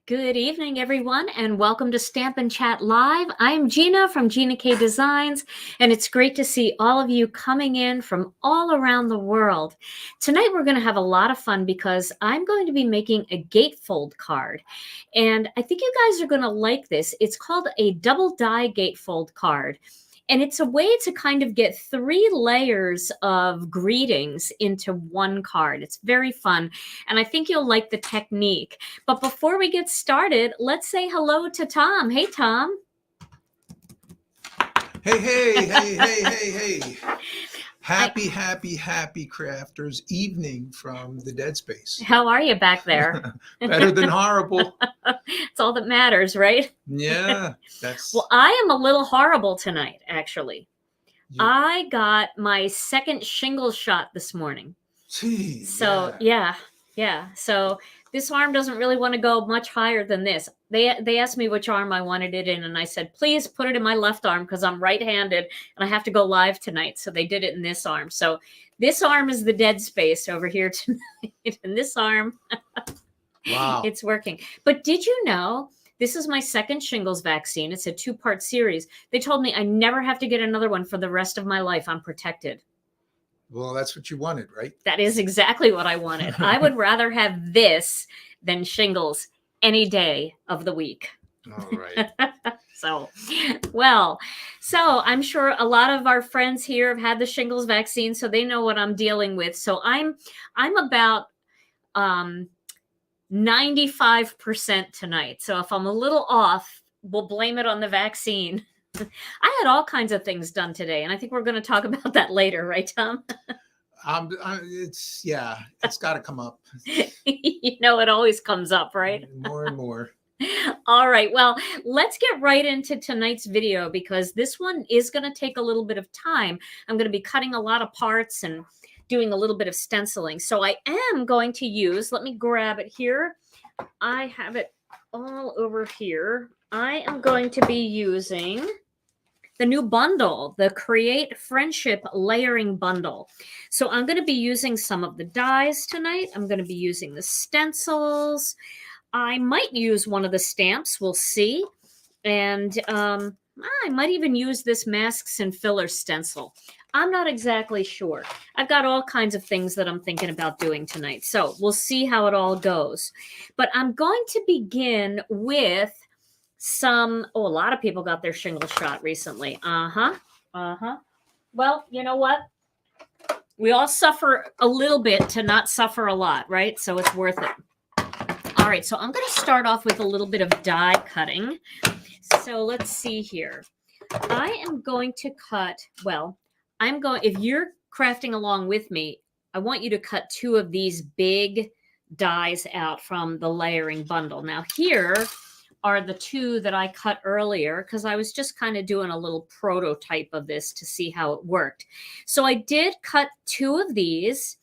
Good evening, everyone, and welcome to Stamp and Chat Live. I'm Gina from Gina K Designs, and it's great to see all of you coming in from all around the world. Tonight, we're going to have a lot of fun because I'm going to be making a gatefold card, and I think you guys are going to like this. It's called a double die gatefold card. And it's a way to kind of get 3 layers of greetings into one card. It's very fun, and I think you'll like the technique. But before we get started, let's say hello to Tom. Hey, Tom. Hey. Happy crafters evening from the dead space. How are you back there? Better than horrible. It's all that matters, right? Yeah. That's Well, I am a little horrible tonight, actually. I got my second shingles shot this morning. Gee, So, yeah. So this arm doesn't really want to go much higher than this. They asked me which arm I wanted it in, and I said, please put it in my left arm because I'm right-handed and I have to go live tonight. So they did it in this arm. So this arm is the dead space over here tonight, and this arm, wow, it's working. But did you know this is my second shingles vaccine? It's a 2-part series. They told me I never have to get another one for the rest of my life. I'm protected. Well, that's what you wanted, right? That is exactly what I wanted. I would rather have this than shingles any day of the week. All right. So I'm sure a lot of our friends here have had the shingles vaccine, so they know what I'm dealing with. So I'm about 95% tonight. So if I'm a little off, we'll blame it on the vaccine. I had all kinds of things done today, and I think we're going to talk about that later, right, Tom? It's got to come up. You know, it always comes up, right? More and more. All right, well, let's get right into tonight's video because this one is going to take a little bit of time. I'm going to be cutting a lot of parts and doing a little bit of stenciling. So I am going to use, let me grab it here. I have it all over here. I am going to be using the new bundle, the Create Friendship Layering Bundle. So I'm going to be using some of the dies tonight. I'm going to be using the stencils. I might use one of the stamps. We'll see. And I might even use this Masks and Filler stencil. I'm not exactly sure. I've got all kinds of things that I'm thinking about doing tonight. So we'll see how it all goes. But I'm going to begin with a lot of people got their shingles shot recently. Well, you know what? We all suffer a little bit to not suffer a lot, right? So it's worth it. All right, so I'm going to start off with a little bit of die cutting. So let's see here. I am going to cut, if you're crafting along with me, I want you to cut 2 of these big dies out from the layering bundle. Now here are the 2 that I cut earlier because I was just kind of doing a little prototype of this to see how it worked. So I did cut 2 of these,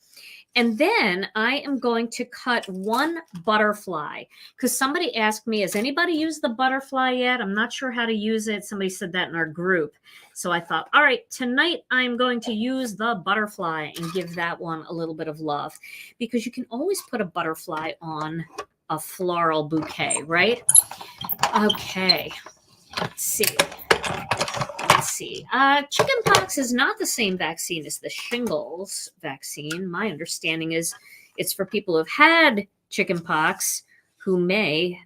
and then I am going to cut 1 butterfly because somebody asked me, has anybody used the butterfly yet? I'm not sure how to use it. Somebody said that in our group. So I thought, all right, tonight I'm going to use the butterfly and give that one a little bit of love because you can always put a butterfly on a floral bouquet, right? Okay, let's see. Chickenpox is not the same vaccine as the shingles vaccine. My understanding is it's for people who've had chickenpox who may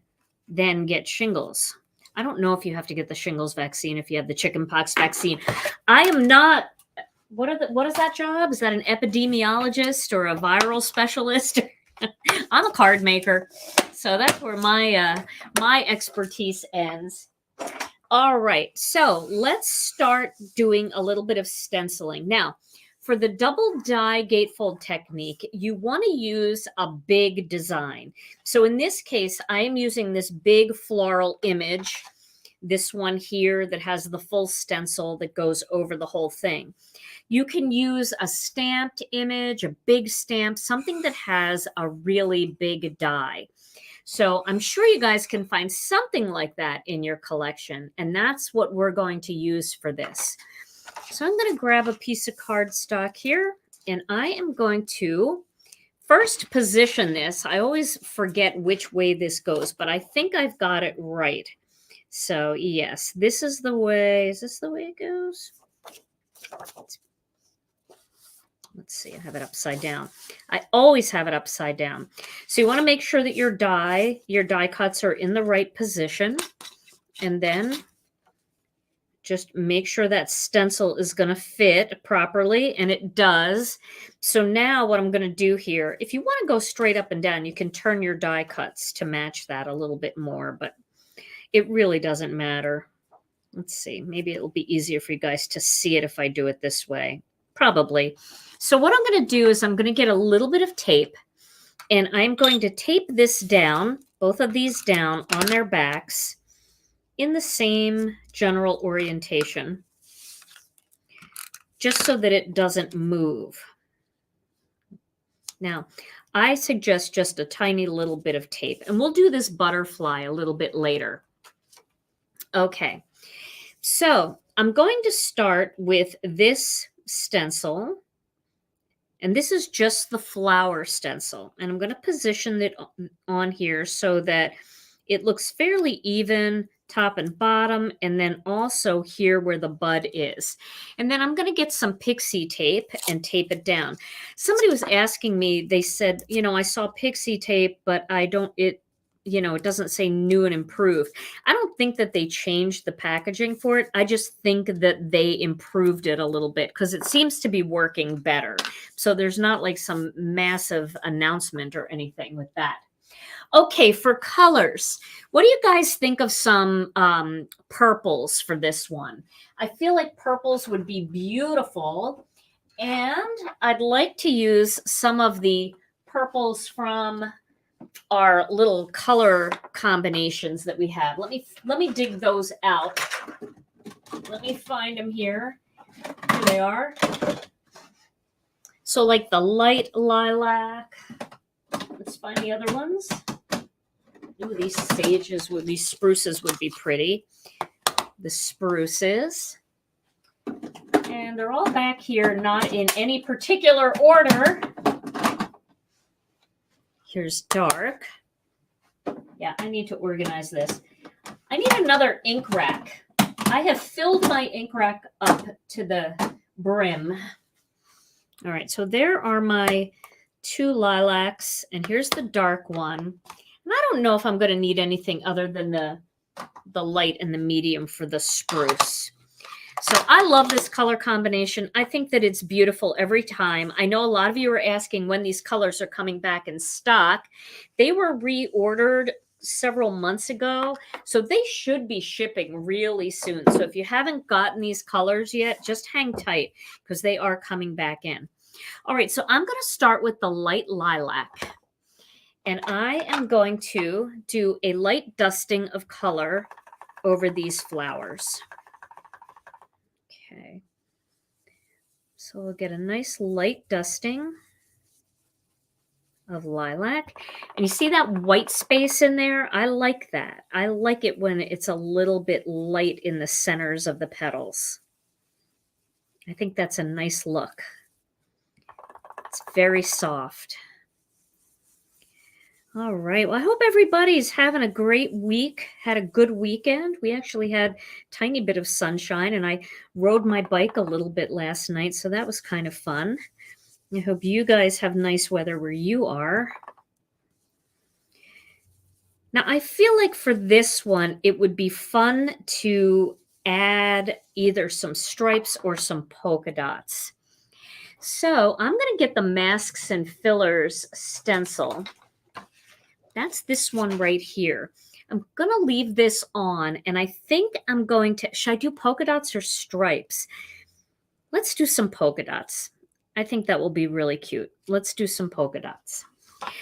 then get shingles. I don't know if you have to get the shingles vaccine if you have the chickenpox vaccine. I am not. What is that job? Is that an epidemiologist or a viral specialist? I'm a card maker, so that's where my expertise ends. All right, so let's start doing a little bit of stenciling. Now, for the double die gatefold technique, you want to use a big design. So in this case, I am using this big floral image, this one here that has the full stencil that goes over the whole thing. You can use a stamped image, a big stamp, something that has a really big die. So I'm sure you guys can find something like that in your collection, and that's what we're going to use for this. So I'm going to grab a piece of cardstock here, and I am going to first position this. I always forget which way this goes, but I think I've got it right. So yes, this is the way. Is this the way it goes? Let's see, I have it upside down. I always have it upside down. So you want to make sure that your die cuts are in the right position. And then just make sure that stencil is going to fit properly, and it does. So now what I'm going to do here, if you want to go straight up and down, you can turn your die cuts to match that a little bit more, but it really doesn't matter. Let's see, maybe it'll be easier for you guys to see it if I do it this way. Probably. So what I'm going to do is I'm going to get a little bit of tape, and I'm going to tape this down, both of these down on their backs, in the same general orientation, just so that it doesn't move. Now, I suggest just a tiny little bit of tape, and we'll do this butterfly a little bit later. Okay, so I'm going to start with this stencil, and this is just the flower stencil, and I'm going to position it on here so that it looks fairly even, top and bottom, and then also here where the bud is. And then I'm going to get some pixie tape and tape it down. Somebody was asking me, they said, you know, I saw pixie tape, but it doesn't say new and improved. I don't think that they changed the packaging for it. I just think that they improved it a little bit because it seems to be working better. So there's not like some massive announcement or anything with that. Okay, for colors, what do you guys think of some purples for this one? I feel like purples would be beautiful, and I'd like to use some of the purples from our little color combinations that we have. Let me dig those out. Let me find them here. Here they are. So like the light lilac. Let's find the other ones. Ooh, these spruces would be pretty. The spruces. And they're all back here, not in any particular order. Here's dark. Yeah, I need to organize this. I need another ink rack. I have filled my ink rack up to the brim. All right, so there are my 2 lilacs, and here's the dark one. And I don't know if I'm going to need anything other than the light and the medium for the spruce. So I love this color combination. I think that it's beautiful every time. I know a lot of you are asking when these colors are coming back in stock. They were reordered several months ago, so they should be shipping really soon. So if you haven't gotten these colors yet, just hang tight because they are coming back in. All right, so I'm going to start with the light lilac. And I am going to do a light dusting of color over these flowers. Okay. So we'll get a nice light dusting of lilac. And you see that white space in there? I like that. I like it when it's a little bit light in the centers of the petals. I think that's a nice look. It's very soft. All right. Well, I hope everybody's having a great week, had a good weekend. We actually had a tiny bit of sunshine, and I rode my bike a little bit last night, so that was kind of fun. I hope you guys have nice weather where you are. Now, I feel like for this one, it would be fun to add either some stripes or some polka dots. So I'm going to get the Masks and Fillers stencil. That's this one right here. I'm going to leave this on, and I think I'm going to, should I do polka dots or stripes? Let's do some polka dots. I think that will be really cute. Let's do some polka dots.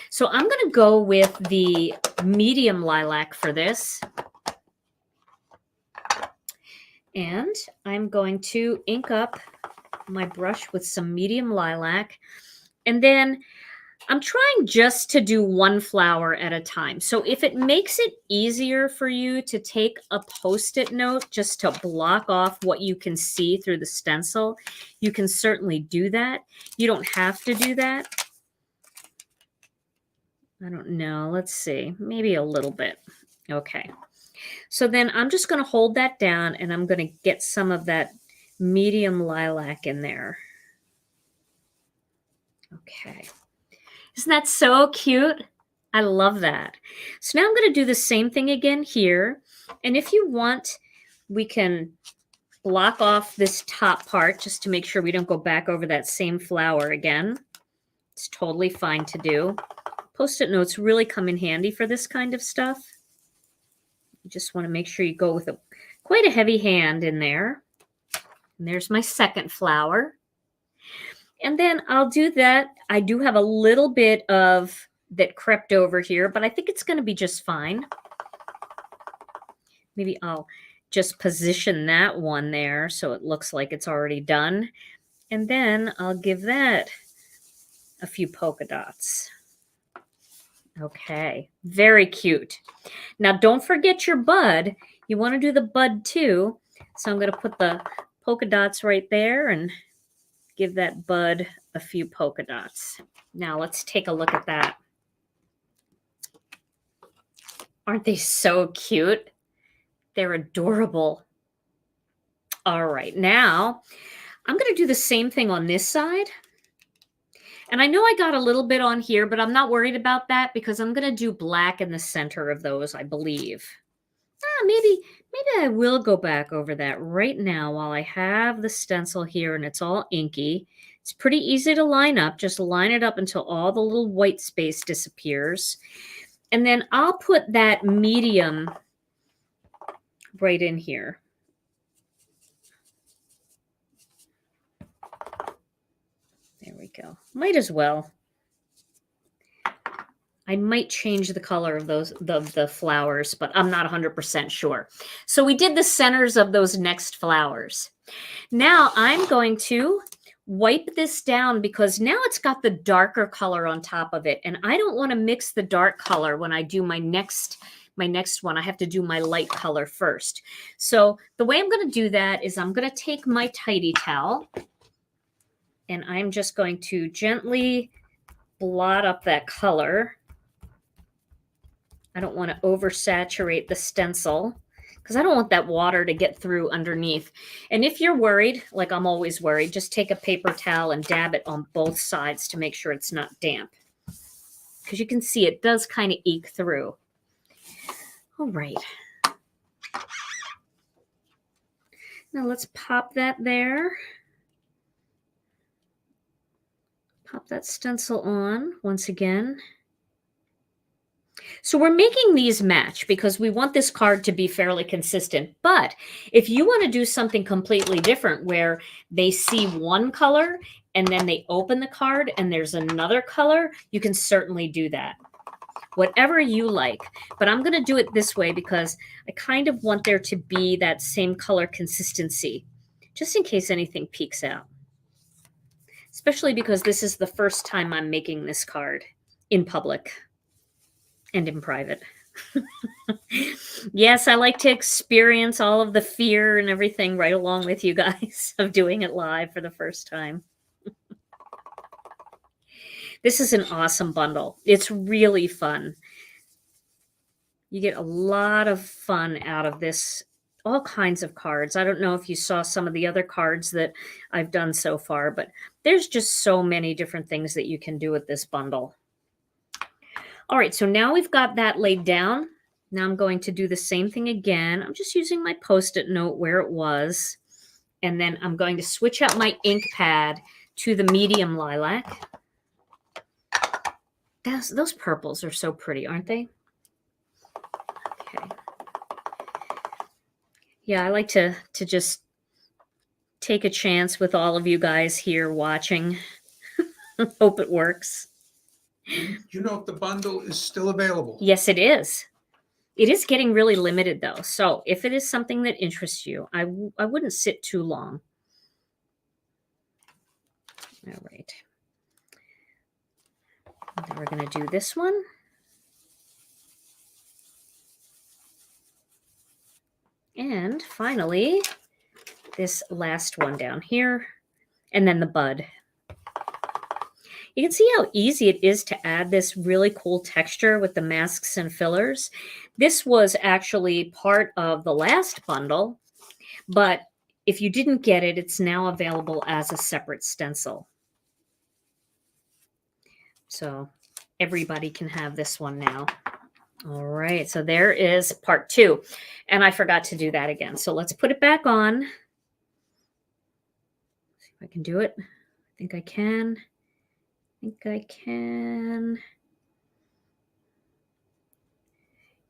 So I'm going to go with the medium lilac for this. And I'm going to ink up my brush with some medium lilac. And then I'm trying just to do one flower at a time. So if it makes it easier for you to take a Post-it note just to block off what you can see through the stencil, you can certainly do that. You don't have to do that. I don't know. Let's see. Maybe a little bit. Okay. So then I'm just going to hold that down and I'm going to get some of that medium lilac in there. Okay. Isn't that so cute? I love that. So now I'm going to do the same thing again here. And if you want, we can block off this top part just to make sure we don't go back over that same flower again. It's totally fine to do. Post-it notes really come in handy for this kind of stuff. You just want to make sure you go with quite a heavy hand in there. And there's my second flower. And then I'll do that. I do have a little bit of that crept over here, but I think it's going to be just fine. Maybe I'll just position that one there so it looks like it's already done. And then I'll give that a few polka dots. Okay, very cute. Now don't forget your bud. You want to do the bud too. So I'm going to put the polka dots right there and give that bud a few polka dots. Now let's take a look at that. Aren't they so cute? They're adorable. All right, now I'm going to do the same thing on this side. And I know I got a little bit on here, but I'm not worried about that because I'm going to do black in the center of those, I believe. Maybe I will go back over that right now while I have the stencil here and it's all inky. It's pretty easy to line up. Just line it up until all the little white space disappears. And then I'll put that medium right in here. There we go. Might as well. I might change the color of the flowers, but I'm not 100% sure. So we did the centers of those next flowers. Now I'm going to wipe this down because now it's got the darker color on top of it. And I don't want to mix the dark color when I do my next one. I have to do my light color first. So the way I'm going to do that is I'm going to take my tidy towel and I'm just going to gently blot up that color. I don't want to oversaturate the stencil because I don't want that water to get through underneath. And if you're worried, like I'm always worried, just take a paper towel and dab it on both sides to make sure it's not damp. Because you can see it does kind of eke through. All right. Now let's pop that there. Pop that stencil on once again. So we're making these match because we want this card to be fairly consistent. But if you want to do something completely different where they see one color and then they open the card and there's another color, you can certainly do that. Whatever you like. But I'm going to do it this way because I kind of want there to be that same color consistency, just in case anything peeks out. Especially because this is the first time I'm making this card in public. And in private. Yes, I like to experience all of the fear and everything right along with you guys of doing it live for the first time. This is an awesome bundle. It's really fun. You get a lot of fun out of this. All kinds of cards. I don't know if you saw some of the other cards that I've done so far, but there's just so many different things that you can do with this bundle. All right, so now we've got that laid down. Now I'm going to do the same thing again. I'm just using my Post-it note where it was. And then I'm going to switch out my ink pad to the medium lilac. Those purples are so pretty, aren't they? Okay. Yeah, I like to just take a chance with all of you guys here watching. Hope it works. You know if the bundle is still available? Yes, it is. It is getting really limited, though. So if it is something that interests you, I wouldn't sit too long. All right. Then we're going to do this one. And finally, this last one down here, and then the bud. You can see how easy it is to add this really cool texture with the masks and fillers. This was actually part of the last bundle, but if you didn't get it, it's now available as a separate stencil. So everybody can have this one now. All right, so there is part 2. And I forgot to do that again. So let's put it back on. See if I can do it. I think I can.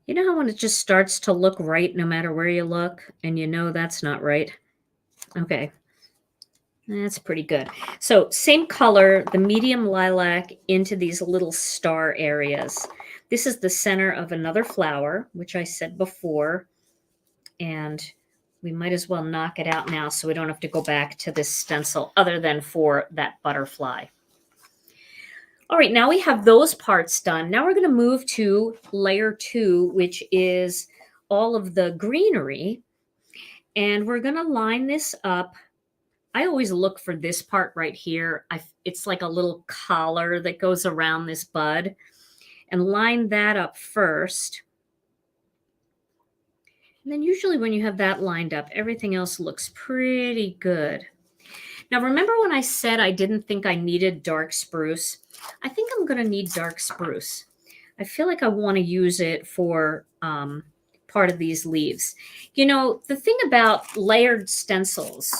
You know how when it just starts to look right no matter where you look, and you know that's not right? Okay. That's pretty good. So same color, the medium lilac into these little star areas. This is the center of another flower, which I said before. And we might as well knock it out now so we don't have to go back to this stencil other than for that butterfly. All right, now we have those parts done. Now we're going to move to layer 2, which is all of the greenery. And we're going to line this up. I always look for this part right here. It's like a little collar that goes around this bud, and line that up first. And then usually when you have that lined up, everything else looks pretty good. Now, remember when I said I didn't think I needed dark spruce? I think I'm going to need dark spruce. I feel like I want to use it for part of these leaves. You know, the thing about layered stencils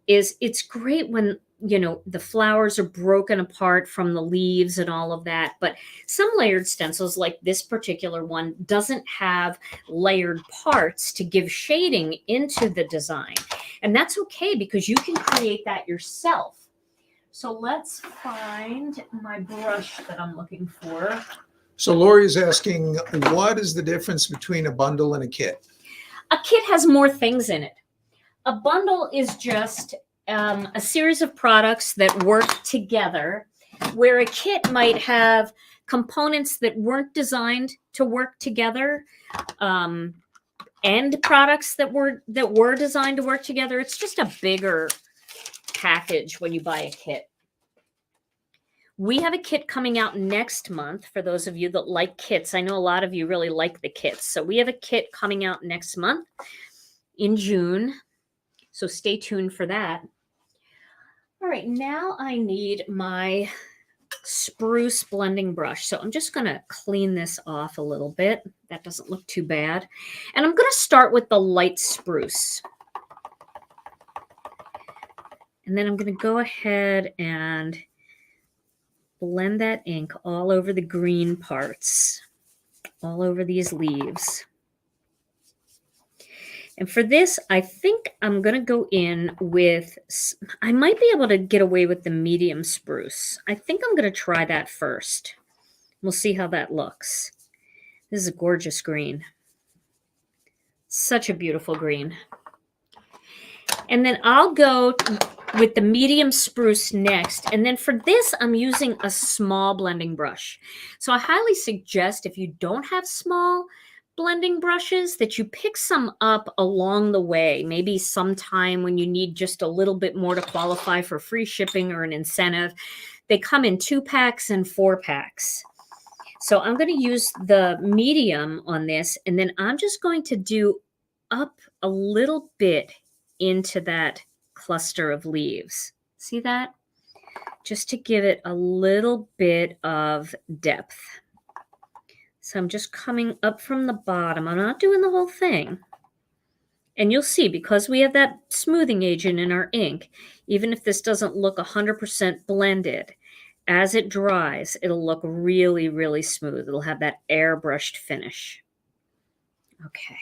is it's great when, you know, the flowers are broken apart from the leaves and all of that. But some layered stencils, like this particular one, doesn't have layered parts to give shading into the design. And that's okay because you can create that yourself. So let's find my brush that I'm looking for. So Lori's asking, what is the difference between a bundle and a kit? A kit has more things in it. A bundle is just a series of products that work together, where a kit might have components that weren't designed to work together, and products that were designed to work together. It's just a bigger package when you buy a kit. We have a kit coming out next month for those of you that like kits. I know a lot of you really like the kits. So we have a kit coming out next month in June. So stay tuned for that. All right, now I need my spruce blending brush. So I'm just going to clean this off a little bit. That doesn't look too bad. And I'm going to start with the light spruce. And then I'm going to go ahead and blend that ink all over the green parts, all over these leaves. And for this, I think I'm going to go in with, I might be able to get away with the medium spruce. I think I'm going to try that first. We'll see how that looks. This is a gorgeous green. Such a beautiful green. And then I'll go with the medium spruce next. And then for this, I'm using a small blending brush. So I highly suggest if you don't have small blending brushes that you pick some up along the way, maybe sometime when you need just a little bit more to qualify for free shipping or an incentive. They come in 2-packs and 4-packs. So I'm going to use the medium on this, and then I'm just going to do up a little bit into that cluster of leaves. See that? Just to give it a little bit of depth. So I'm just coming up from the bottom. I'm not doing the whole thing. And you'll see, because we have that smoothing agent in our ink, even if this doesn't look 100% blended, as it dries, it'll look really, really smooth. It'll have that airbrushed finish. Okay.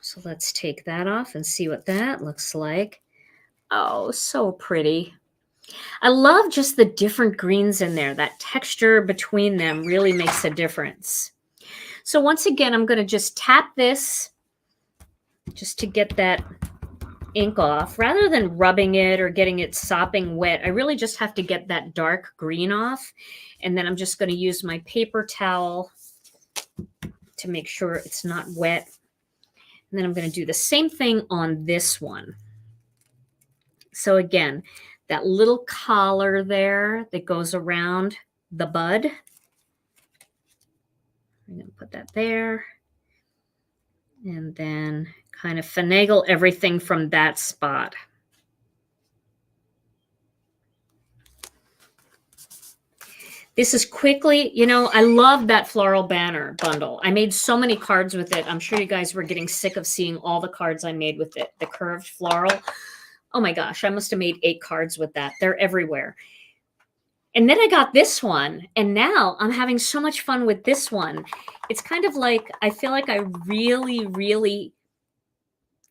So let's take that off and see what that looks like. Oh, so pretty. I love just the different greens in there. That texture between them really makes a difference. So once again, I'm going to just tap this just to get that ink off. Rather than rubbing it or getting it sopping wet, I really just have to get that dark green off. And then I'm just going to use my paper towel to make sure it's not wet. And then I'm going to do the same thing on this one. So again, that little collar there that goes around the bud. I'm going to put that there. And then kind of finagle everything from that spot. This is quickly, you know, I love that floral banner bundle. I made so many cards with it. I'm sure you guys were getting sick of seeing all the cards I made with it. The curved floral. Oh my gosh, I must have made 8 cards with that. They're everywhere. And then I got this one, and now I'm having so much fun with this one. It's kind of like, I feel like I really, really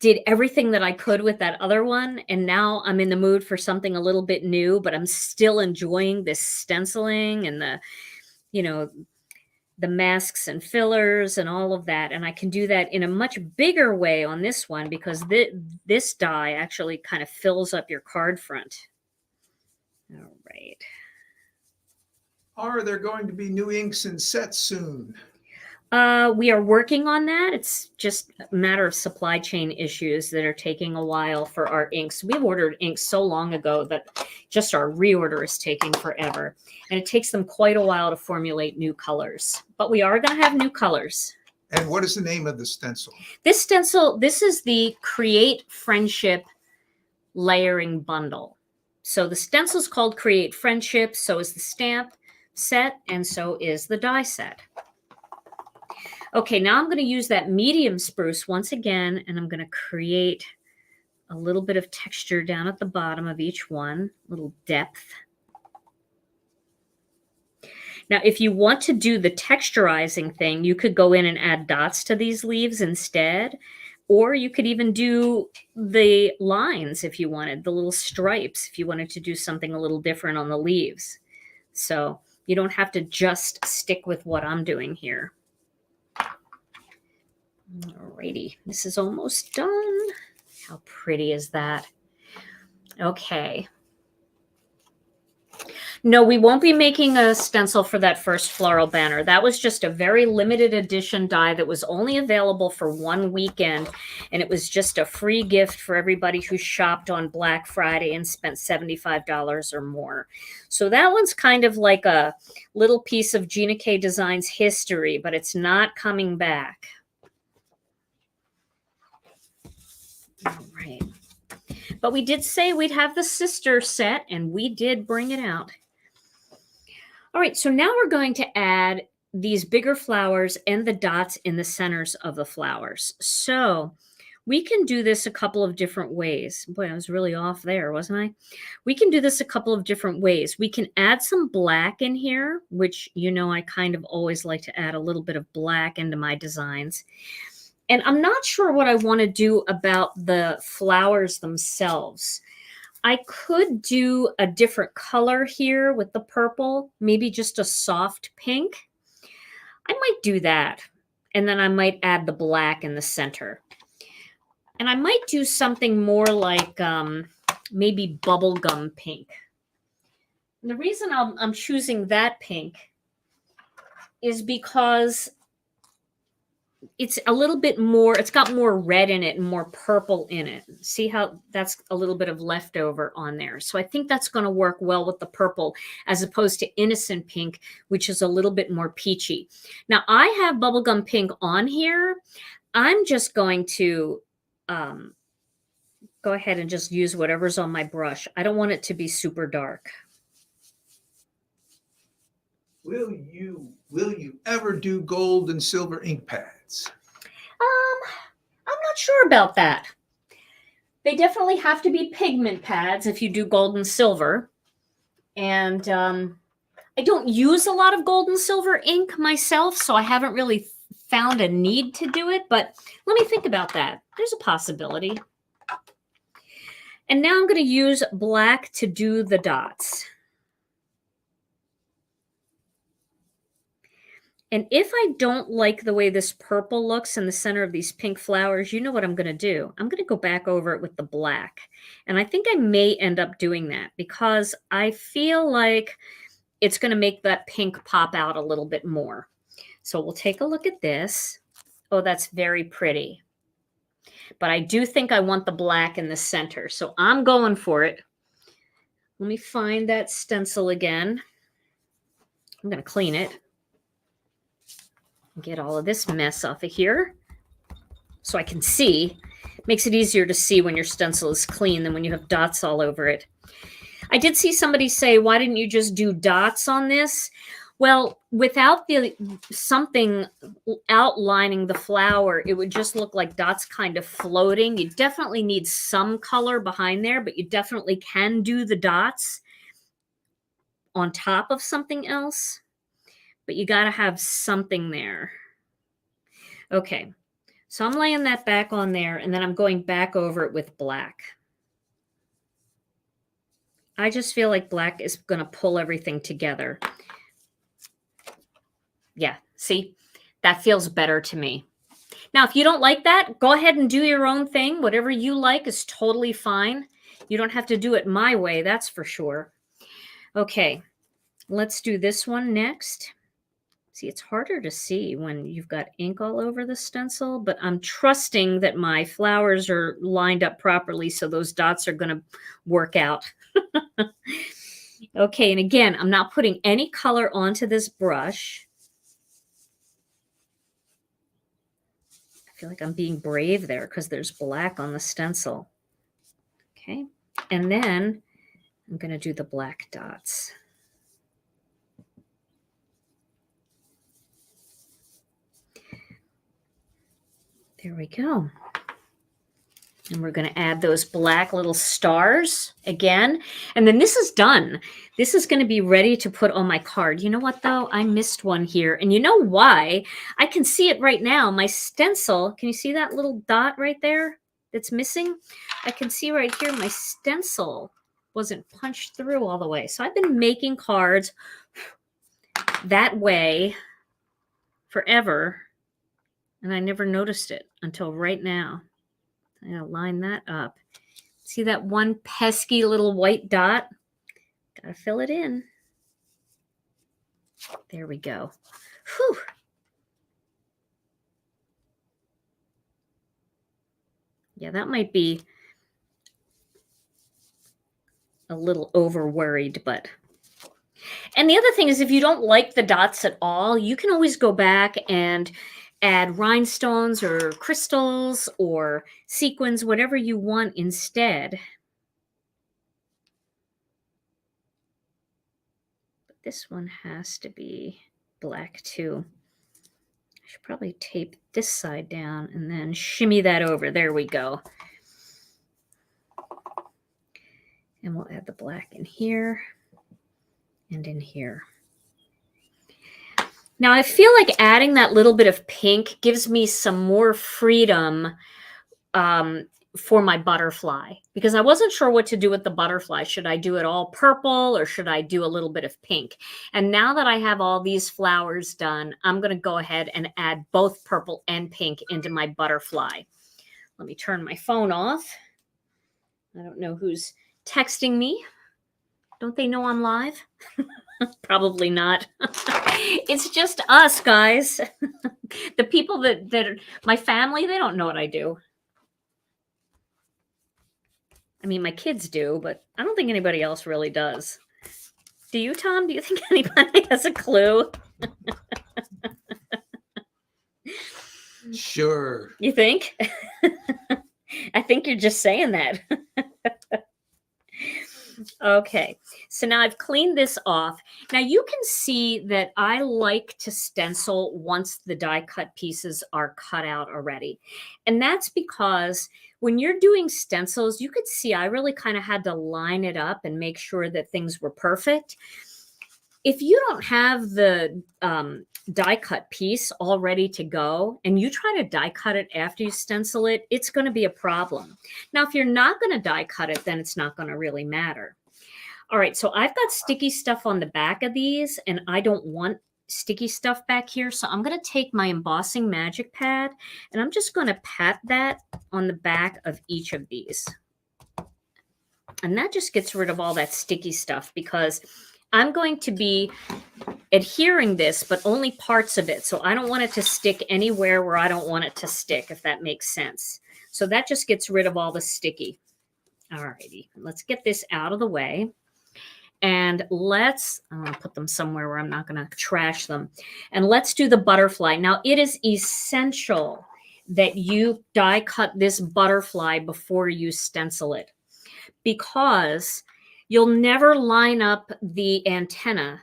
did everything that I could with that other one, and now I'm in the mood for something a little bit new, but I'm still enjoying this stenciling and the, you know, the masks and fillers and all of that. And I can do that in a much bigger way on this one because this die actually kind of fills up your card front. All right. Are there going to be new inks and sets soon? We are working on that. It's just a matter of supply chain issues that are taking a while for our inks. We ordered inks so long ago that just our reorder is taking forever. And it takes them quite a while to formulate new colors. But we are going to have new colors. And what is the name of the stencil? This stencil, this is the Create Friendship Layering Bundle. So the stencil is called Create Friendship, so is the stamp set, and so is the die set. Okay, now I'm going to use that medium spruce once again, and I'm going to create a little bit of texture down at the bottom of each one, a little depth. Now, if you want to do the texturizing thing, you could go in and add dots to these leaves instead, or you could even do the lines if you wanted, the little stripes, if you wanted to do something a little different on the leaves. So you don't have to just stick with what I'm doing here. Alrighty, this is almost done. How pretty is that? Okay. No, we won't be making a stencil for that first floral banner. That was just a very limited edition die that was only available for one weekend, and it was just a free gift for everybody who shopped on Black Friday and spent $75 or more. So that one's kind of like a little piece of Gina K Designs history, but it's not coming back. All right. But we did say we'd have the sister set, and we did bring it out. All right, so now we're going to add these bigger flowers and the dots in the centers of the flowers. So we can do this a couple of different ways. Boy, I was really off there, wasn't I? We can do this a couple of different ways. We can add some black in here, which, you know, I kind of always like to add a little bit of black into my designs. And I'm not sure what I want to do about the flowers themselves. I could do a different color here with the purple, maybe just a soft pink. I might do that. And then I might add the black in the center. And I might do something more like maybe bubblegum pink. And the reason I'm choosing that pink is because it's a little bit more, it's got more red in it and more purple in it. See how that's a little bit of leftover on there. So I think that's going to work well with the purple as opposed to innocent pink, which is a little bit more peachy. Now I have bubblegum pink on here. I'm just going to go ahead and just use whatever's on my brush. I don't want it to be super dark. Will you ever do gold and silver ink pads? I'm not sure about that. They definitely have to be pigment pads if you do gold and silver. And I don't use a lot of gold and silver ink myself, so I haven't really found a need to do it, but let me think about that. There's a possibility. And now I'm going to use black to do the dots. And if I don't like the way this purple looks in the center of these pink flowers, you know what I'm going to do? I'm going to go back over it with the black. And I think I may end up doing that because I feel like it's going to make that pink pop out a little bit more. So we'll take a look at this. Oh, that's very pretty. But I do think I want the black in the center. So I'm going for it. Let me find that stencil again. I'm going to clean it. Get all of this mess off of here so I can see. Makes it easier to see when your stencil is clean than when you have dots all over it. I did see somebody say, why didn't you just do dots on this? Well, without something outlining the flower, it would just look like dots kind of floating. You definitely need some color behind there, but you definitely can do the dots on top of something else. But you got to have something there. Okay, so I'm laying that back on there, and then I'm going back over it with black. I just feel like black is going to pull everything together. Yeah, see, that feels better to me. Now, if you don't like that, go ahead and do your own thing. Whatever you like is totally fine. You don't have to do it my way, that's for sure. Okay, let's do this one next. See, it's harder to see when you've got ink all over the stencil, but I'm trusting that my flowers are lined up properly, so those dots are going to work out. Okay, and again, I'm not putting any color onto this brush. I feel like I'm being brave there because there's black on the stencil. Okay, and then I'm going to do the black dots. There we go. And we're going to add those black little stars again. And then this is done. This is going to be ready to put on my card. You know what, though? I missed one here. And you know why? I can see it right now. My stencil, can you see that little dot right there that's missing? I can see right here my stencil wasn't punched through all the way. So I've been making cards that way forever, and I never noticed it until right now. I'm going to line that up. See that one pesky little white dot? Got to fill it in. There we go. Whew. Yeah, that might be a little over worried, but... And the other thing is, if you don't like the dots at all, you can always go back and add rhinestones or crystals or sequins, whatever you want instead. But this one has to be black too. I should probably tape this side down and then shimmy that over. There we go. And we'll add the black in here and in here. Now, I feel like adding that little bit of pink gives me some more freedom for my butterfly, because I wasn't sure what to do with the butterfly. Should I do it all purple or should I do a little bit of pink? And now that I have all these flowers done, I'm going to go ahead and add both purple and pink into my butterfly. Let me turn my phone off. I don't know who's texting me. Don't they know I'm live? Probably not. It's just us, guys. The people that are my family, they don't know what I do. I mean, my kids do, but I don't think anybody else really does. Do you, Tom? Do you think anybody has a clue? Sure. You think? I think you're just saying that. Okay, so now I've cleaned this off. Now you can see that I like to stencil once the die cut pieces are cut out already. And that's because when you're doing stencils, you could see I really kind of had to line it up and make sure that things were perfect. If you don't have the die cut piece all ready to go and you try to die cut it after you stencil it, it's going to be a problem. Now, if you're not going to die cut it, then it's not going to really matter. All right, so I've got sticky stuff on the back of these and I don't want sticky stuff back here. So I'm going to take my embossing magic pad and I'm just going to pat that on the back of each of these. And that just gets rid of all that sticky stuff, because I'm going to be adhering this, but only parts of it. So I don't want it to stick anywhere where I don't want it to stick, if that makes sense. So that just gets rid of all the sticky. All righty, let's get this out of the way. And I'm going to put them somewhere where I'm not going to trash them. And let's do the butterfly. Now, it is essential that you die cut this butterfly before you stencil it, because you'll never line up the antennas.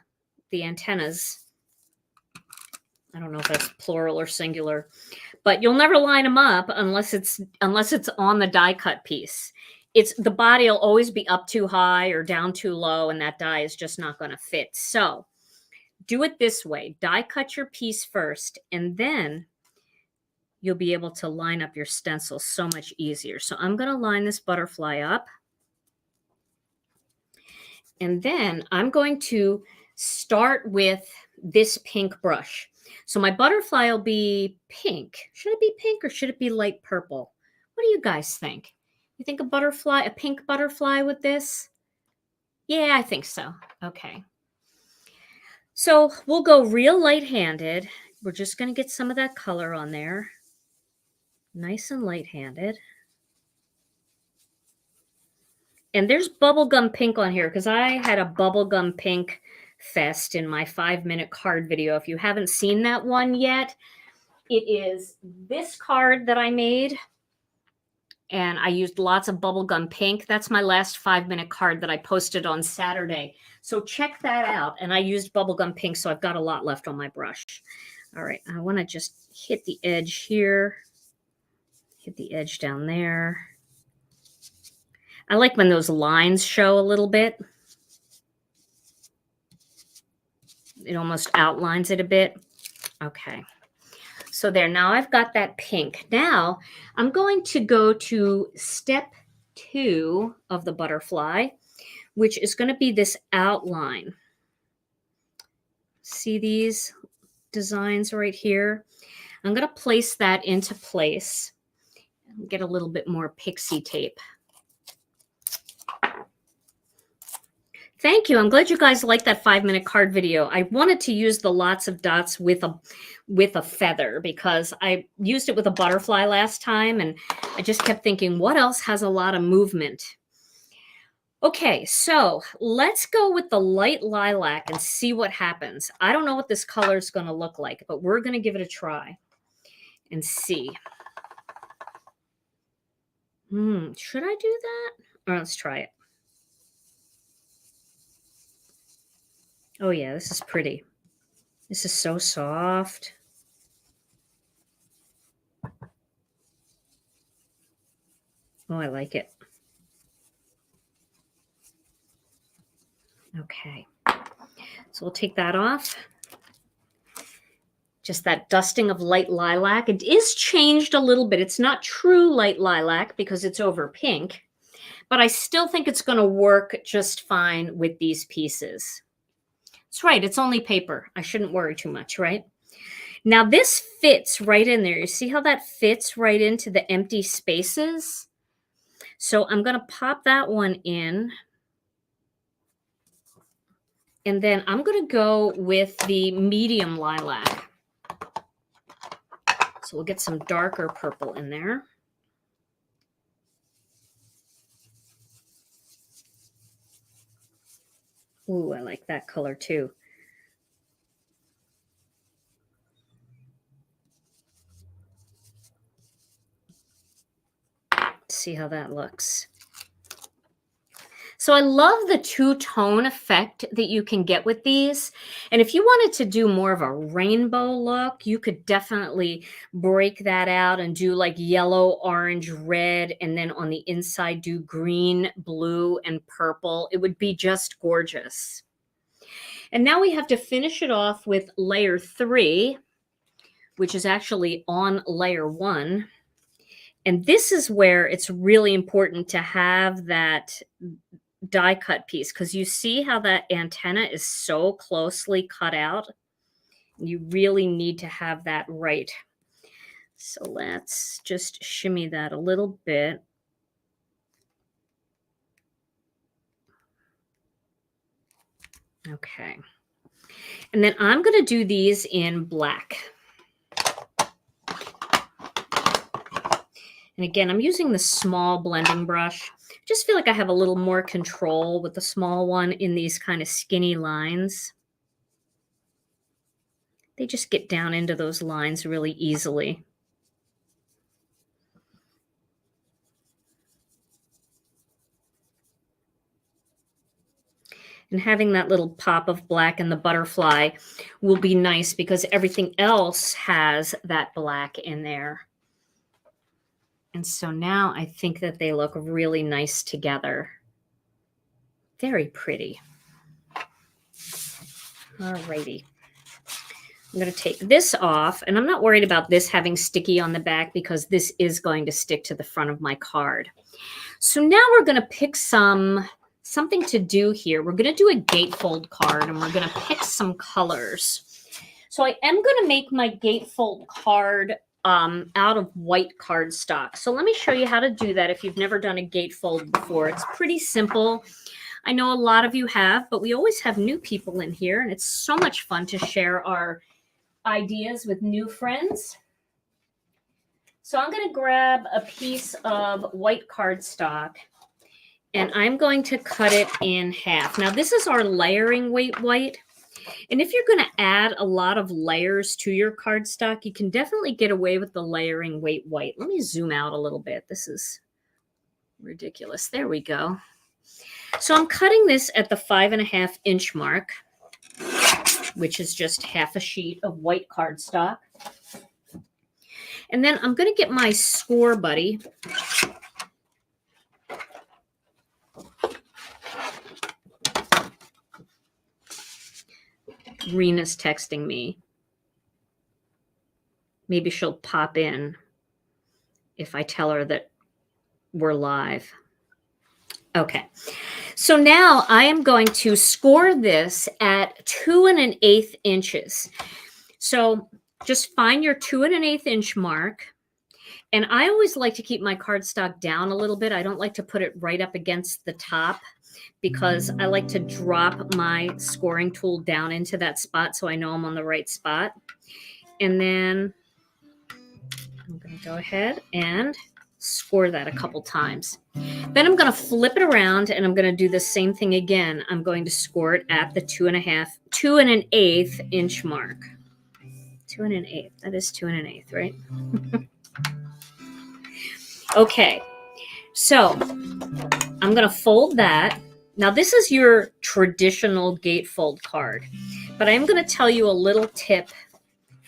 I don't know if that's plural or singular, but you'll never line them up unless it's on the die cut piece. The body will always be up too high or down too low, and that die is just not going to fit. So do it this way. Die cut your piece first, and then you'll be able to line up your stencil so much easier. So I'm going to line this butterfly up. And then I'm going to start with this pink brush. So my butterfly will be pink. Should it be pink or should it be light purple? What do you guys think? You think a pink butterfly with this? Yeah, I think so. Okay. So we'll go real light-handed. We're just going to get some of that color on there. Nice and light-handed. And there's Bubblegum Pink on here because I had a Bubblegum Pink fest in my 5-minute card video. If you haven't seen that one yet, it is this card that I made. And I used lots of Bubblegum Pink. That's my last 5-minute card that I posted on Saturday. So check that out. And I used Bubblegum Pink, so I've got a lot left on my brush. All right, I want to just hit the edge here. Hit the edge down there. I like when those lines show a little bit. It almost outlines it a bit. Okay. So there, now I've got that pink. Now I'm going to go to step 2 of the butterfly, which is going to be this outline. See these designs right here? I'm going to place that into place. Get a little bit more pixie tape. Thank you. I'm glad you guys liked that 5-minute card video. I wanted to use the lots of dots with a feather because I used it with a butterfly last time, and I just kept thinking, what else has a lot of movement? Okay, so let's go with the light lilac and see what happens. I don't know what this color is going to look like, but we're going to give it a try and see. Should I do that? Or let's try it. Oh yeah, this is pretty. This is so soft. Oh, I like it. Okay. So we'll take that off. Just that dusting of light lilac. It is changed a little bit. It's not true light lilac because it's over pink, but I still think it's going to work just fine with these pieces. That's right. It's only paper. I shouldn't worry too much, right? Now this fits right in there. You see how that fits right into the empty spaces? So I'm going to pop that one in. And then I'm going to go with the medium lilac. So we'll get some darker purple in there. Ooh, I like that color too. See how that looks. So I love the two-tone effect that you can get with these. And if you wanted to do more of a rainbow look, you could definitely break that out and do like yellow, orange, red, and then on the inside do green, blue, and purple. It would be just gorgeous. And now we have to finish it off with layer 3, which is actually on layer 1. And this is where it's really important to have that die cut piece, because you see how that antenna is so closely cut out. You really need to have that right. So let's just shimmy that a little bit. Okay. And then I'm going to do these in black. And again, I'm using the small blending brush. Just feel like I have a little more control with the small one in these kind of skinny lines. They just get down into those lines really easily. And having that little pop of black in the butterfly will be nice because everything else has that black in there. And so now I think that they look really nice together. Very pretty. Alrighty. I'm going to take this off, and I'm not worried about this having sticky on the back because this is going to stick to the front of my card. So now we're going to pick something to do here. We're going to do a gatefold card, and we're going to pick some colors. So I am going to make my gatefold card out of white cardstock. So let me show you how to do that if you've never done a gatefold before. It's pretty simple. I know a lot of you have, but we always have new people in here, and it's so much fun to share our ideas with new friends. So I'm going to grab a piece of white cardstock, and I'm going to cut it in half. Now, this is our layering weight white. And if you're going to add a lot of layers to your cardstock, you can definitely get away with the layering weight white. Let me zoom out a little bit. This is ridiculous. There we go. So I'm cutting this at the 5.5 inch mark, which is just half a sheet of white cardstock. And then I'm going to get my score buddy. Rena's texting me. Maybe she'll pop in if I tell her that we're live. Okay. So now I am going to score this at 2 1/8 inches. So just find your 2 1/8 inch mark. And I always like to keep my cardstock down a little bit. I don't like to put it right up against the top because I like to drop my scoring tool down into that spot so I know I'm on the right spot. And then I'm going to go ahead and score that a couple times. Then I'm going to flip it around and I'm going to do the same thing again. I'm going to score it at the 2 1/8 inch mark. 2 1/8. That is 2 1/8, right? Okay. So I'm going to fold that. Now this is your traditional gatefold card, but I'm going to tell you a little tip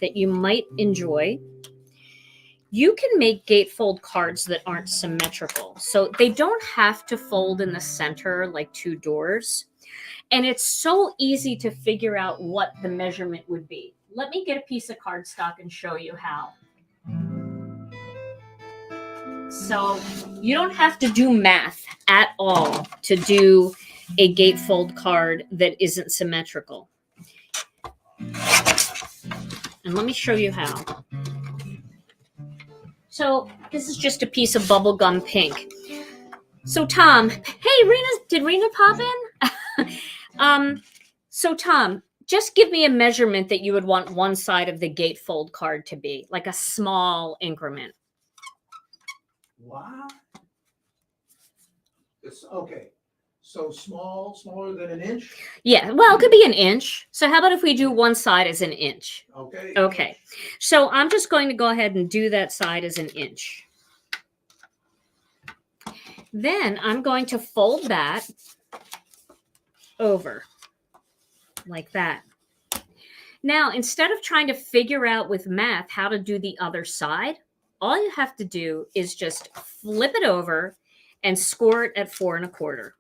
that you might enjoy. You can make gatefold cards that aren't symmetrical. So they don't have to fold in the center like two doors. And it's so easy to figure out what the measurement would be. Let me get a piece of cardstock and show you how. So you don't have to do math at all to do a gatefold card that isn't symmetrical. And let me show you how. So this is just a piece of Bubblegum Pink. So Tom, hey, did Rena pop in? So Tom, just give me a measurement that you would want one side of the gatefold card to be, like a small increment. Wow. It's okay. So smaller than an inch? Yeah, well, it could be an inch. So how about if we do one side as an inch? Okay. Okay. So I'm just going to go ahead and do that side as an inch. Then I'm going to fold that over like that. Now, instead of trying to figure out with math how to do the other side, all you have to do is just flip it over and score it at 4 1/4.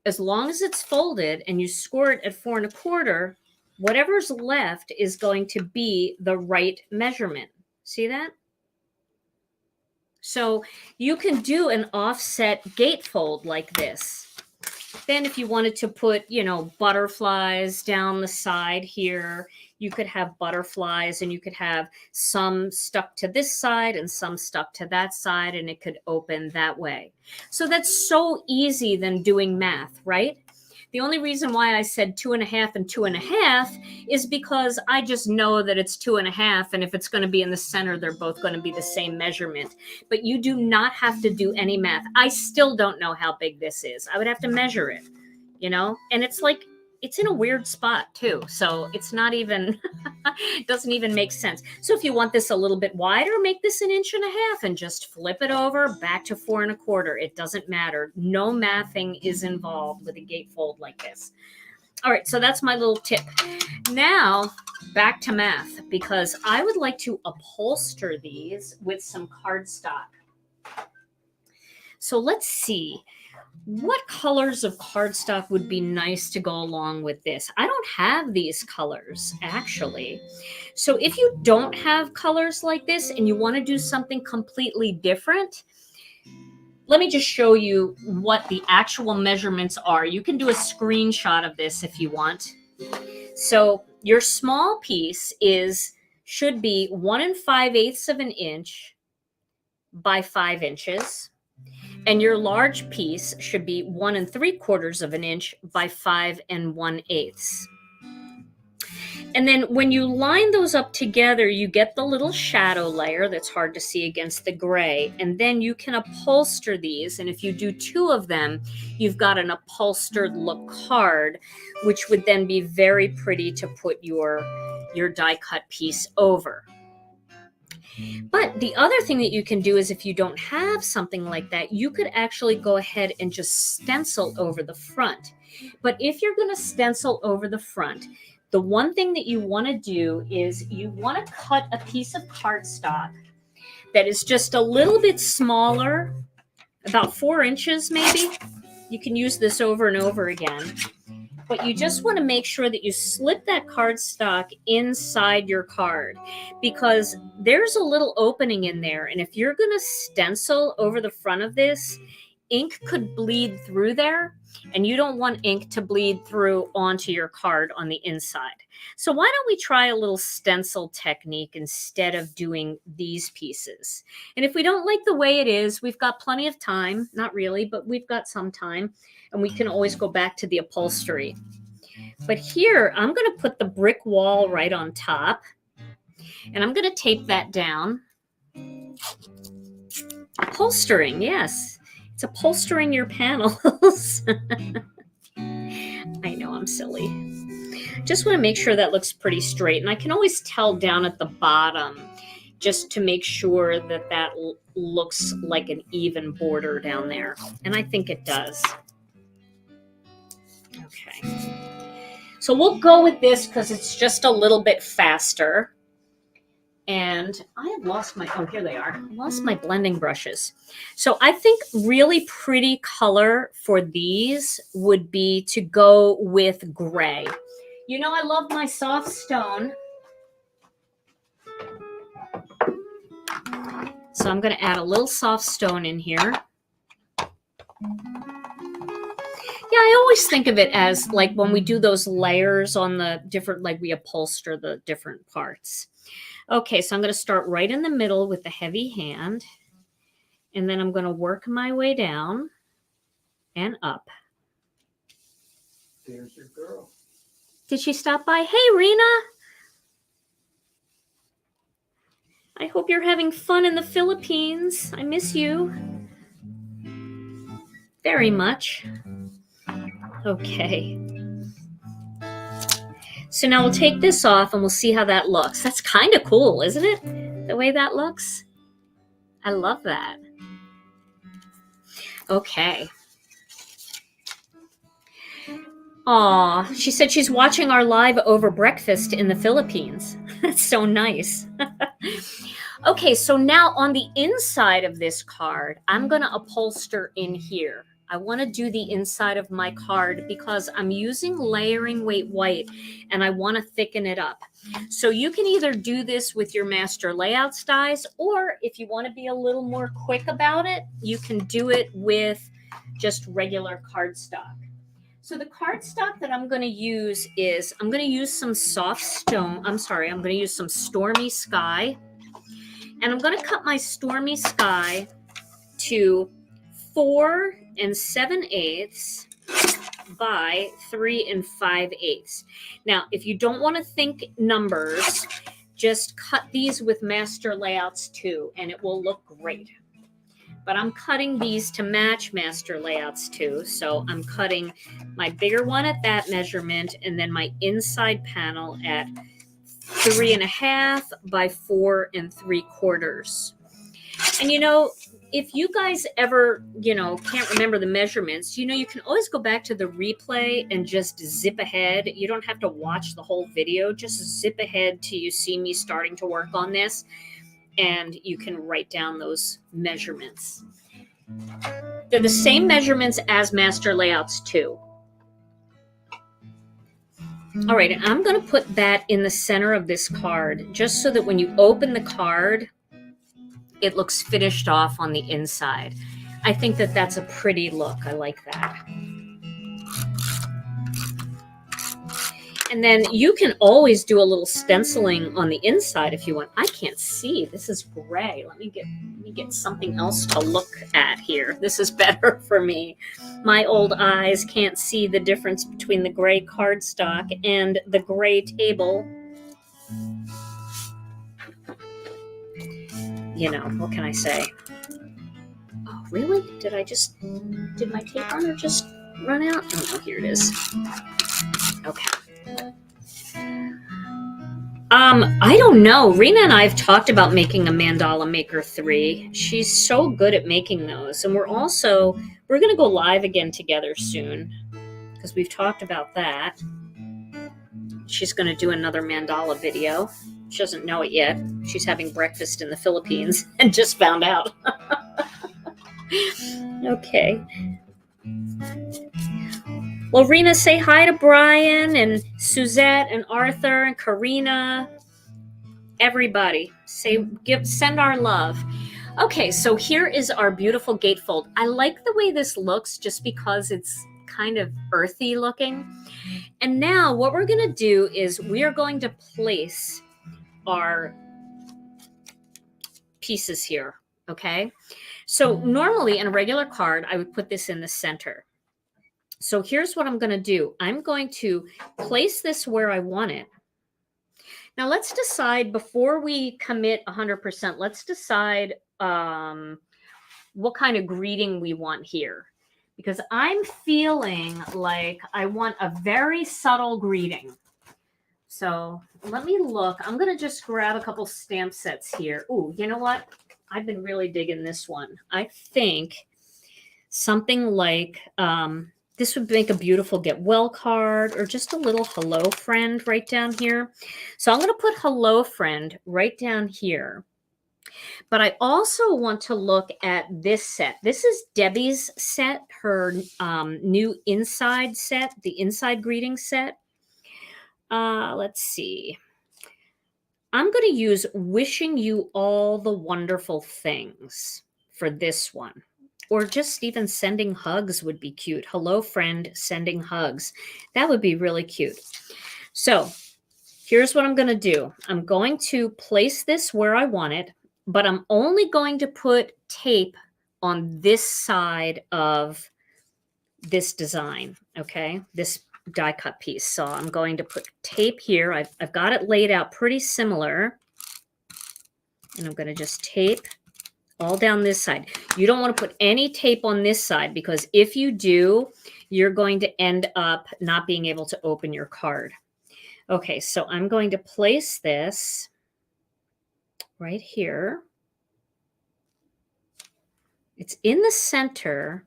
As long as it's folded and you score it at 4 1/4, whatever's left is going to be the right measurement. See that? So you can do an offset gatefold like this. Then if you wanted to put, butterflies down the side here, you could have butterflies and you could have some stuck to this side and some stuck to that side, and it could open that way. So that's so easy than doing math, right? The only reason why I said 2.5 and 2.5 is because I just know that it's 2.5, and if it's going to be in the center, they're both going to be the same measurement. But you do not have to do any math. I still don't know how big this is. I would have to measure it, you know? And it's like, it's in a weird spot too. So it's not even, it doesn't even make sense. So if you want this a little bit wider, make this 1.5 inches and just flip it over back to 4.25. It doesn't matter. No mathing is involved with a gatefold like this. All right, so that's my little tip. Now back to math, because I would like to upholster these with some cardstock. So let's see. What colors of cardstock would be nice to go along with this? I don't have these colors, actually. So if you don't have colors like this and you want to do something completely different, let me just show you what the actual measurements are. You can do a screenshot of this if you want. So your small piece should be 1 5/8 inch by 5 inches. And your large piece should be 1 3/4 inch by 5 1/8. And then when you line those up together, you get the little shadow layer that's hard to see against the gray. And then you can upholster these. And if you do 2 of them, you've got an upholstered look card, which would then be very pretty to put your die cut piece over. But the other thing that you can do is, if you don't have something like that, you could actually go ahead and just stencil over the front. But if you're going to stencil over the front, the one thing that you want to do is you want to cut a piece of cardstock that is just a little bit smaller, about 4 inches maybe. You can use this over and over again. But you just want to make sure that you slip that cardstock inside your card, because there's a little opening in there. And if you're going to stencil over the front of this, ink could bleed through there, and you don't want ink to bleed through onto your card on the inside. So why don't we try a little stencil technique instead of doing these pieces? And if we don't like the way it is, we've got plenty of time. Not really, but we've got some time. And we can always go back to the upholstery. But here, I'm going to put the brick wall right on top. And I'm going to tape that down. Upholstering, yes. It's upholstering your panels. I know, I'm silly. Just want to make sure that looks pretty straight. And I can always tell down at the bottom, just to make sure that that looks like an even border down there. And I think it does. Okay, so we'll go with this because it's just a little bit faster. And I have lost my, oh, here they are. I lost my blending brushes. So I think really pretty color for these would be to go with gray. You know, I love my soft stone. So I'm going to add a little soft stone in here. Yeah, I always think of it as like when we do those layers on the different, like we upholster the different parts. Okay, so I'm going to start right in the middle with the heavy hand, and then I'm going to work my way down and up. There's your girl. Did she stop by? Hey, Rena. I hope you're having fun in the Philippines. I miss you very much. Okay. So now we'll take this off and we'll see how that looks. That's kind of cool, isn't it? The way that looks. I love that. Okay. Aw, she said she's watching our live over breakfast in the Philippines. That's so nice. Okay, so now on the inside of this card, I'm going to upholster in here. I want to do the inside of my card because I'm using layering weight white and I want to thicken it up. So you can either do this with your master layouts dies, or if you want to be a little more quick about it, you can do it with just regular cardstock. So the cardstock that I'm going to use is, I'm going to use some soft stone. I'm going to use some Stormy Sky. And I'm going to cut my Stormy Sky to 4 7/8. by 3 5/8. Now, if you don't want to think numbers, just cut these with master layouts too, and it will look great. But I'm cutting these to match master layouts too. So I'm cutting my bigger one at that measurement, and then my inside panel at 3.5 by 4 3/4. And if you guys ever, can't remember the measurements, you can always go back to the replay and just zip ahead. You don't have to watch the whole video. Just zip ahead till you see me starting to work on this, and you can write down those measurements. They're the same measurements as master layouts too. All right, and I'm going to put that in the center of this card, just so that when you open the card, it looks finished off on the inside. I think that that's a pretty look. I like that. And then you can always do a little stenciling on the inside if you want. I can't see. This is gray. Let me get something else to look at here. This is better for me. My old eyes can't see the difference between the gray cardstock and the gray table. What can I say? Oh, really? Did my tape runner just run out? Oh, no, here it is. Okay. I don't know. Rena and I have talked about making a Mandala Maker 3. She's so good at making those. And we're going to go live again together soon, because we've talked about that. She's going to do another mandala video. She doesn't know it yet. She's having breakfast in the Philippines and just found out. Okay. Well, Rena, say hi to Brian and Suzette and Arthur and Karina. Everybody, send our love. Okay, so here is our beautiful gatefold. I like the way this looks just because it's kind of earthy looking. And now what we're going to do is we are going to place our pieces here, okay? So normally in a regular card, I would put this in the center. So here's what I'm going to do. I'm going to place this where I want it. Now let's decide, before we commit 100%, let's decide what kind of greeting we want here. Because I'm feeling like I want a very subtle greeting. So let me look. I'm going to just grab a couple stamp sets here. Ooh, you know what? I've been really digging this one. I think something like this would make a beautiful get well card, or just a little hello friend right down here. So I'm going to put hello friend right down here. But I also want to look at this set. This is Debbie's set, her new inside set, the inside greeting set. Let's see. I'm going to use wishing you all the wonderful things for this one. Or just even sending hugs would be cute. Hello, friend, sending hugs. That would be really cute. So here's what I'm going to do. I'm going to place this where I want it, but I'm only going to put tape on this side of this design, okay? This die cut piece. So I'm going to put tape here. I've got it laid out pretty similar. And I'm going to just tape all down this side. You don't want to put any tape on this side, because if you do, you're going to end up not being able to open your card. Okay, so I'm going to place this right here. It's in the center,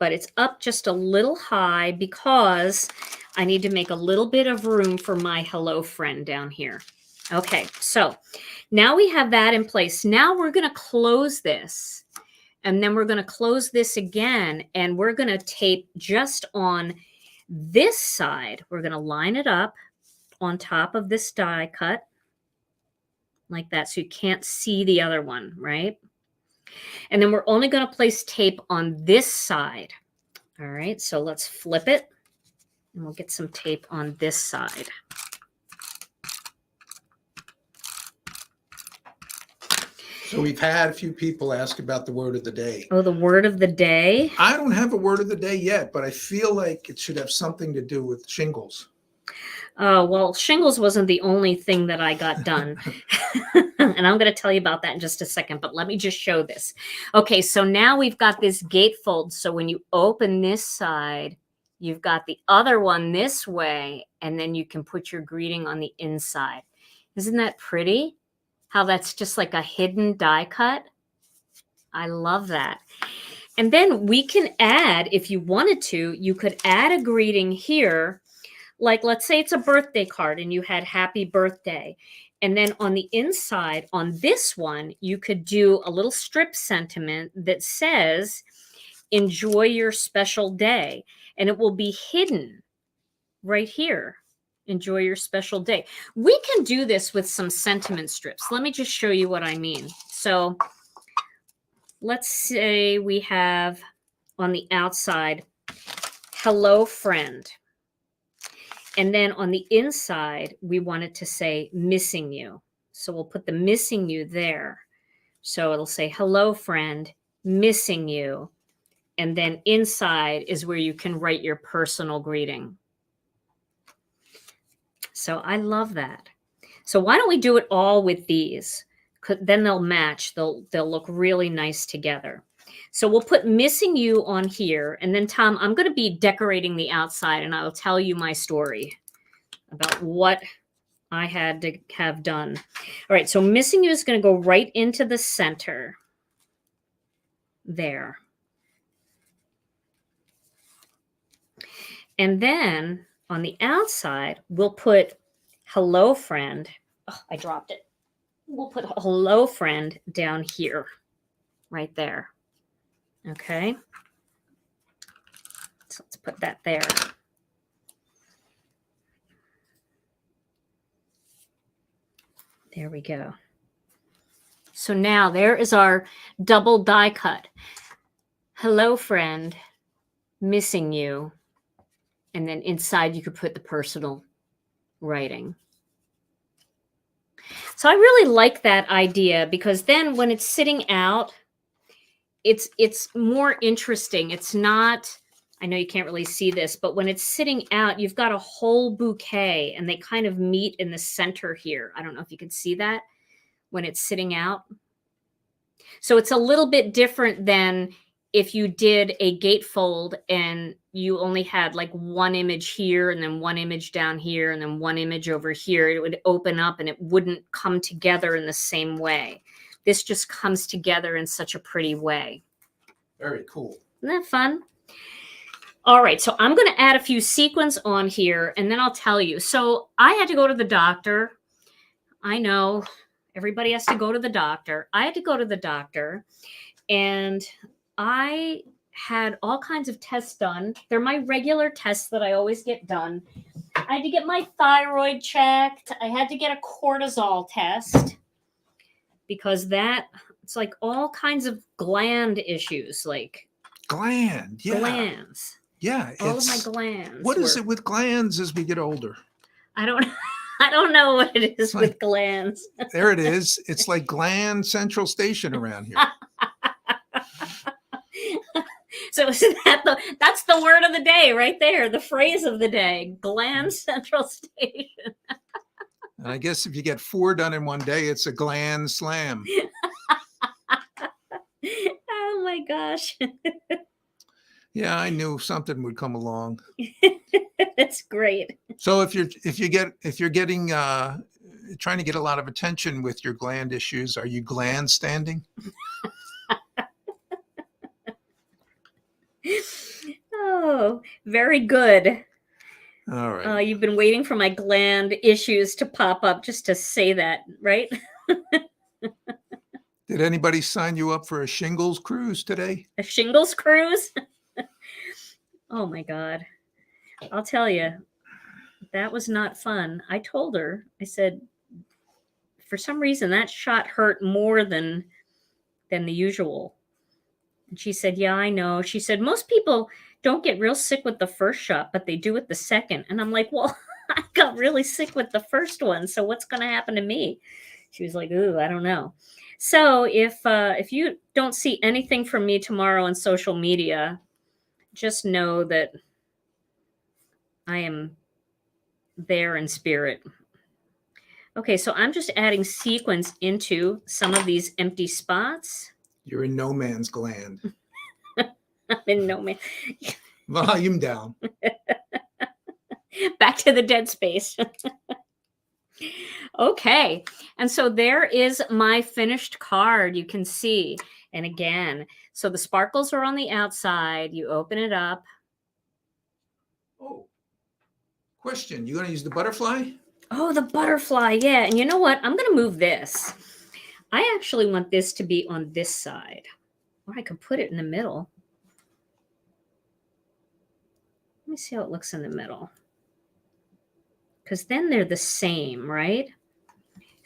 but it's up just a little high because I need to make a little bit of room for my hello friend down here. Okay, so now we have that in place. Now we're going to close this, and then we're going to close this again, and we're going to tape just on this side. We're going to line it up on top of this die cut like that, so you can't see the other one, right? And then we're only going to place tape on this side. All right, so let's flip it, and we'll get some tape on this side. So we've had a few people ask about the word of the day. Oh, the word of the day. I don't have a word of the day yet, but I feel like it should have something to do with shingles. Oh, well, shingles wasn't the only thing that I got done. And I'm going to tell you about that in just a second, but let me just show this. Okay, so now we've got this gatefold. So when you open this side, you've got the other one this way, and then you can put your greeting on the inside. Isn't that pretty? How that's just like a hidden die cut. I love that. And then we can add, if you wanted to, you could add a greeting here. Like, let's say it's a birthday card and you had happy birthday. And then on the inside, on this one, you could do a little strip sentiment that says, enjoy your special day. And it will be hidden right here. Enjoy your special day. We can do this with some sentiment strips. Let me just show you what I mean. So let's say we have on the outside, hello, friend. And then on the inside, we want it to say missing you. So we'll put the missing you there. So it'll say, hello, friend, missing you. And then inside is where you can write your personal greeting. So I love that. So why don't we do it all with these? Then they'll match. They'll look really nice together. So we'll put missing you on here. And then, Tom, I'm going to be decorating the outside, and I'll tell you my story about what I had to have done. All right, so missing you is going to go right into the center there. And then on the outside, we'll put hello, friend. Oh, I dropped it. We'll put hello, friend down here, right there. Okay. So let's put that there. There we go. So now there is our double die cut. Hello, friend, missing you. And then inside you could put the personal writing. So I really like that idea because then when it's sitting out, it's more interesting. It's not, I know you can't really see this, but when it's sitting out, you've got a whole bouquet and they kind of meet in the center here. I don't know if you can see that when it's sitting out. So it's a little bit different than if you did a gatefold and you only had like one image here and then one image down here and then one image over here. It would open up and it wouldn't come together in the same way. This just comes together in such a pretty way. Very cool. Isn't that fun? All right, so I'm going to add a few sequins on here, and then I'll tell you. So I had to go to the doctor. I know everybody has to go to the doctor. I had to go to the doctor, and I had all kinds of tests done. They're my regular tests that I always get done. I had to get my thyroid checked. I had to get a cortisol test because it's like all kinds of gland issues, like gland, yeah. Glands. Yeah, all of my glands. What is it with glands as we get older? I don't know what it is with glands. There it is. It's like Gland Central Station around here. So is that's the word of the day right there, the phrase of the day, Gland Central Station. And I guess if you get 4 done in one day, it's a gland slam. Oh my gosh. Yeah, I knew something would come along. That's great. So if you're getting trying to get a lot of attention with your gland issues, are you gland standing? Oh, very good. All right. You've been waiting for my gland issues to pop up just to say that, right? Did anybody sign you up for a shingles cruise today? A shingles cruise? Oh my God. I'll tell you, that was not fun. I told her, I said, for some reason that shot hurt more than the usual. And she said, yeah, I know. She said, most people don't get real sick with the first shot, but they do with the second. And I'm like, well, I got really sick with the first one. So what's going to happen to me? She was like, ooh, I don't know. So if you don't see anything from me tomorrow on social media, just know that I am there in spirit. Okay, so I'm just adding sequins into some of these empty spots. You're in no man's land. I'm in no man. Volume down. Back to the dead space. Okay, and so there is my finished card. You can see, and again, so the sparkles are on the outside. You open it up. Oh, question. You going to use the butterfly? Oh, the butterfly. Yeah, and you know what? I'm going to move this. I actually want this to be on this side, or I could put it in the middle. Let me see how it looks in the middle. Because then they're the same, right?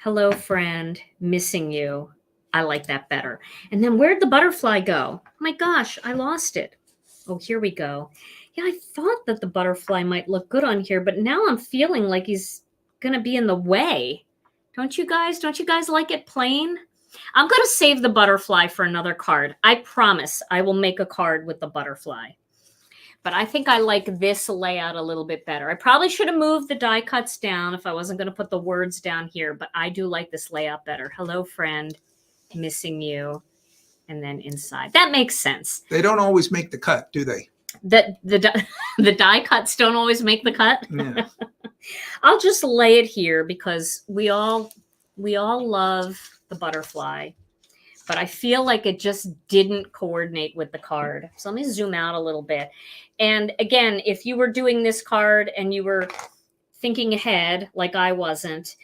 Hello, friend. Missing you. I like that better. And then where'd the butterfly go? Oh my gosh, I lost it. Oh, here we go. Yeah, I thought that the butterfly might look good on here, but now I'm feeling like he's going to be in the way. Don't you guys like it plain? I'm going to save the butterfly for another card. I promise I will make a card with the butterfly. But I think I like this layout a little bit better. I probably should have moved the die cuts down if I wasn't going to put the words down here, but I do like this layout better. Hello, friend. Missing you. And then inside. That makes sense. They don't always make the cut, do they? The die cuts don't always make the cut. Yeah. I'll just lay it here because we all love the butterfly. But I feel like it just didn't coordinate with the card. So let me zoom out a little bit. And again, if you were doing this card and you were thinking ahead, like I wasn't,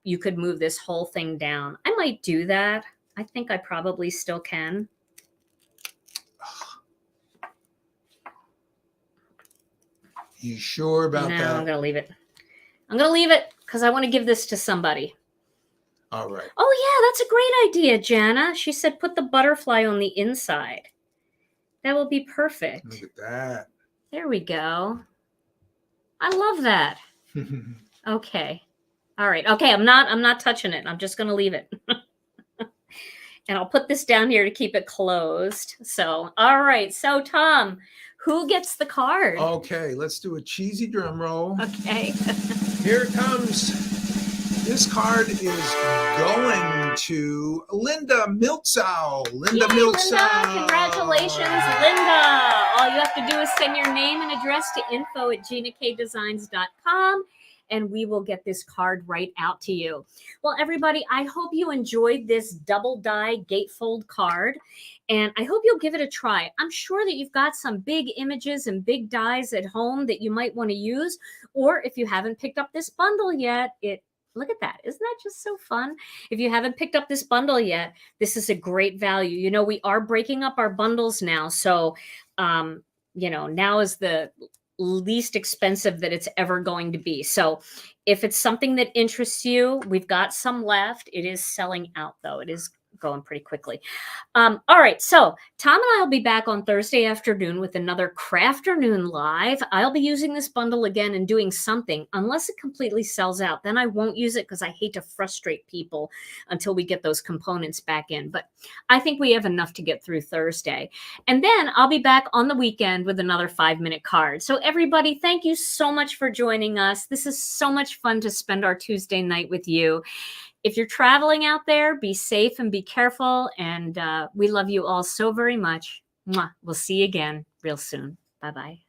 you could move this whole thing down. I might do that. I think I probably still can. You sure about that? No, I'm going to leave it. I'm going to leave it because I want to give this to somebody. All right. Oh, yeah, that's a great idea, Jana. She said put the butterfly on the inside. That will be perfect. Look at that. There we go. I love that. Okay. All right. Okay, I'm not touching it. I'm just going to leave it. And I'll put this down here to keep it closed. So, all right. So, Tom, who gets the card? Okay, let's do a cheesy drum roll. Okay. Here it comes. This card is going to Linda Miltzow. Linda Yay, Miltzow. Linda, congratulations, Linda. All you have to do is send your name and address to info@ginakdesigns.com, and we will get this card right out to you. Well, everybody, I hope you enjoyed this double die gatefold card, and I hope you'll give it a try. I'm sure that you've got some big images and big dies at home that you might want to use, or if you haven't picked up this bundle yet, look at that. Isn't that just so fun? If you haven't picked up this bundle yet, this is a great value. You know, we are breaking up our bundles now. So, now is the least expensive that it's ever going to be. So if it's something that interests you, we've got some left. It is selling out, though. It is going pretty quickly. All right. So Tom and I will be back on Thursday afternoon with another Crafternoon Live. I'll be using this bundle again and doing something. Unless it completely sells out, then I won't use it because I hate to frustrate people until we get those components back in. But I think we have enough to get through Thursday. And then I'll be back on the weekend with another 5-minute card. So everybody, thank you so much for joining us. This is so much fun to spend our Tuesday night with you. If you're traveling out there, be safe and be careful. And we love you all so very much. Mwah. We'll see you again real soon. Bye-bye.